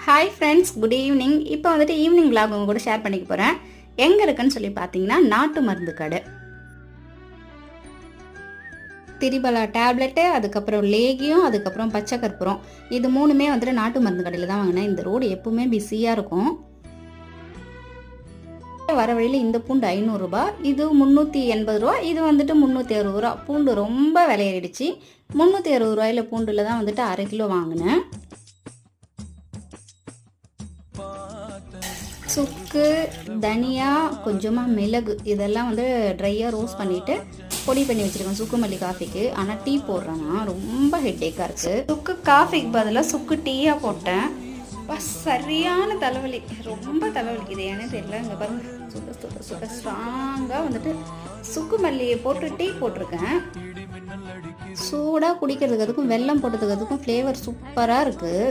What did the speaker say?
Hi friends, good evening. இப்போ வந்துட்டு evening vlog உங்க கூட ஷேர் பண்ணிக்க போகிறேன். எங்கே இருக்குன்னு சொல்லி பார்த்தீங்கன்னா, நாட்டு மருந்து கடை. திரிபலா டேப்லெட்டு, அதுக்கப்புறம் லேகியம், அதுக்கப்புறம் பச்சை கற்பூரம், இது மூணுமே வந்துட்டு நாட்டு மருந்து கடையில் தான் வாங்கினேன். இந்த ரோடு எப்பவுமே பிஸியாக இருக்கும். வர வழியில் இந்த பூண்டு 500 ரூபா, இது 380 ரூபா, இது வந்துட்டு 360 ரூபா. பூண்டு ரொம்ப விலையேறிடுச்சு. 360 ரூபாயில் பூண்டில் தான் வந்துட்டு 1/2 கிலோ வாங்கினேன். சுக்கு, தனியா, கொஞ்சமாக மிளகு இதெல்லாம் வந்து ட்ரையாக ரோஸ்ட் பண்ணிவிட்டு பொடி பண்ணி வச்சுருக்கேன் சுக்கு மல்லி காஃபிக்கு. ஆனால் டீ போடுறேன்னா ரொம்ப ஹெட்டேக்காக இருக்குது. சுக்கு காஃபிக்கு பதிலாக சுக்கு டீயாக போட்டேன். சரியான தலைவலி, ரொம்ப தலைவலிக்குது. ஏன்னே தெரியல. இங்கே பாருங்க, சுட சுட சுட ஸ்ட்ராங்காக வந்துட்டு சுக்கு மல்லியை போட்டு டீ போட்டிருக்கேன். சூடாக குடிக்கிறதுக்கு அதுக்கும் வெல்லம் போட்டதுக்கு அதுக்கும் ஃப்ளேவர் சூப்பராக இருக்குது.